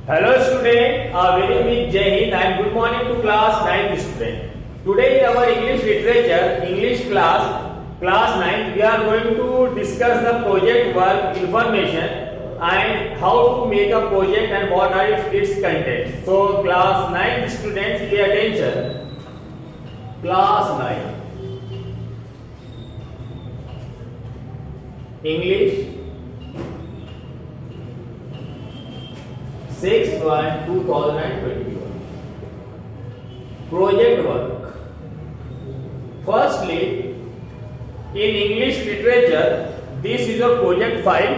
Hello student, a very big Jai Hind and good morning to class 9th student. Today in our English literature, English class 9, we are going to discuss the project work information and how to make a project and what are its content. So class 9 students pay attention. Class 9 English 6/2021 project work. Firstly, in English literature, this is your project file.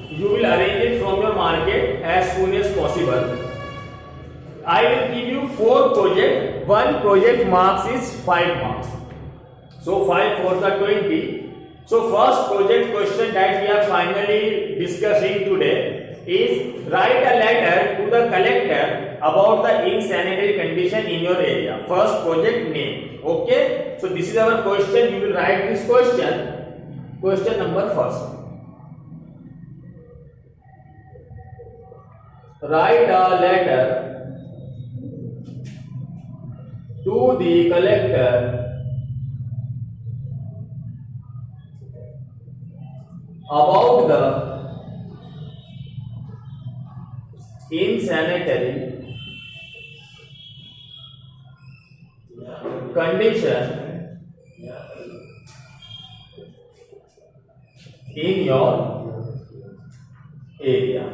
You will arrange it from your market as soon as possible. I will give you 4 projects. One project marks is 5 marks. So 5 for the 20. So first project question that we are finally discussing today is write a letter to the collector about the insanitary condition in your area. First project name. Okay. So this is our question. You will write this question. Question number first. Write a letter to the collector about the insanitary condition in your area.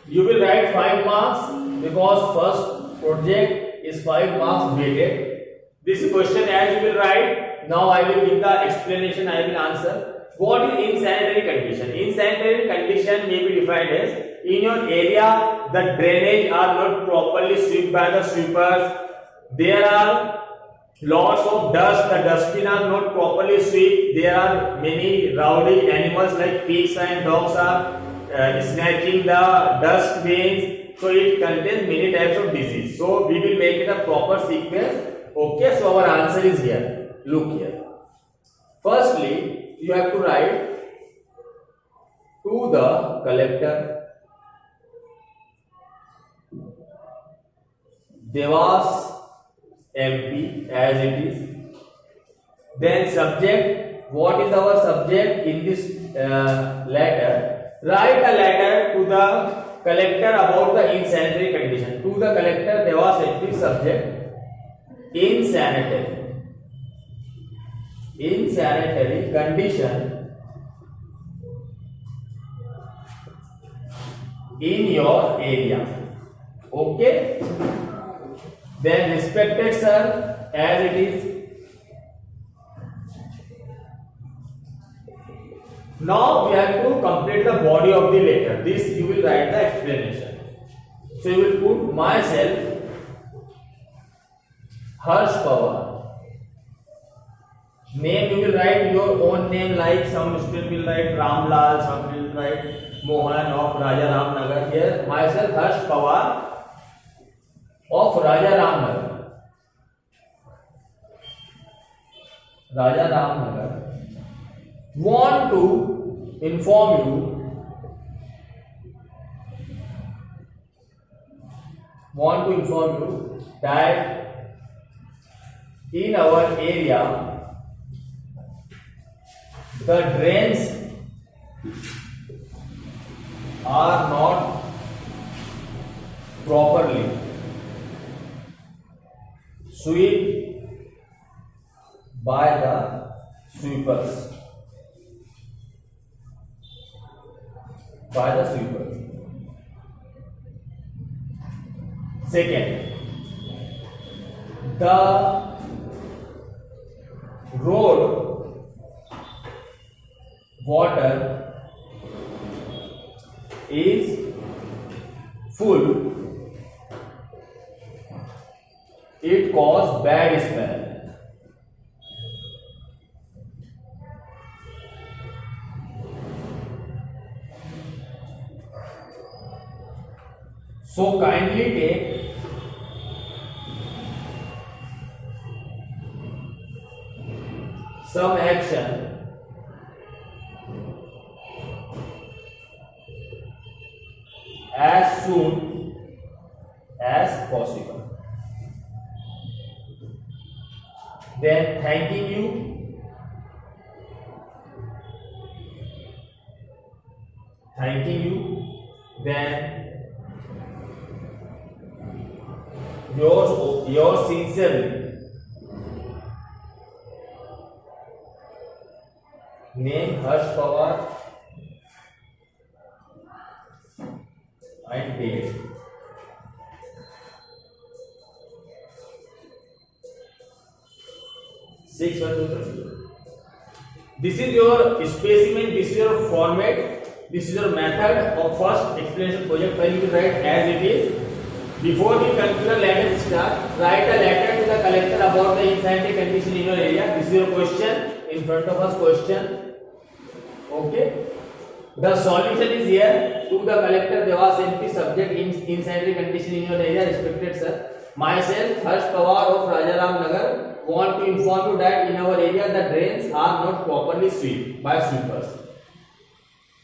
You will write 5 marks because first project is 5 marks weighted. This question as you will write. Now I will give the explanation. I will answer. What is insanitary condition? Insanitary condition may be defined as in your area the drainage are not properly swept by the sweepers. There are lots of dust. The dustbin are not properly swept. There are many rowdy animals like pigs and dogs are snatching the dust bins. So it contains many types of disease. So we will make it a proper sequence. Okay. So our answer is here. Look here. Firstly, you have to write to the collector Devas MP as it is. Then subject, what is our subject in this letter? Write a letter to the collector about the insanitary condition. To the collector Devas MP. Subject insanitary condition in your area. Okay. Then respected sir as it is. Now we have to complete the body of the letter. This you will write the explanation. So you will put myself Harsh Pawar. Name you will write your own name, like some student will write Ramlal, some will write Mohan of Raja Ramnagar. Here myself Harsh Pawar of Raja Ramnagar want to inform you that in our area the drains are not properly swept by the sweepers. Second, the road water is full. It causes bad smell. So kindly take some action as soon as possible. Then thanking you then yours sincerely, name Harsh Pawar and date. This is your specimen, this is your format, this is your method of first explanation project file. You will write as it is. Before the conclusion, let us start. Write a letter to the collector about the insanitary condition in your area. This is your question. In front of us, question. Okay. The solution is here. To the collector, Dewas MP, subject insanitary condition in your area. Respected sir, myself Harsh Pawar of Rajaram Nagar want to inform you that in our area the drains are not properly swept by sweepers.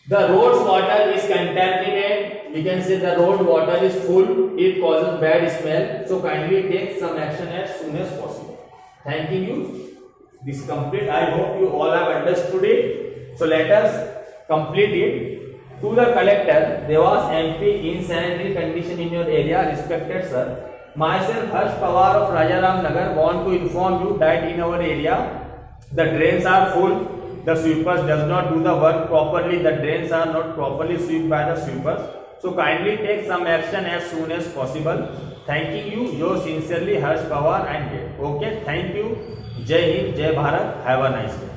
The road's water is contaminated. We can say the road water is full. It causes bad smell. So kindly take some action as soon as possible. Thanking you. This is complete. I hope you all have understood it. So let us complete it. To the collector, Dewas MP, insanitary condition in your area. Respected sir, myself Harsh Pawar of Rajaram Nagar want to inform you that in our area the drains are full. The sweepers does not do the work properly. The drains are not properly swept by the sweepers. So kindly take some action as soon as possible. Thanking you, yours sincerely Harsh Pawar and date. Okay, thank you. Jai Hind, Jai Bharat. Have a nice day.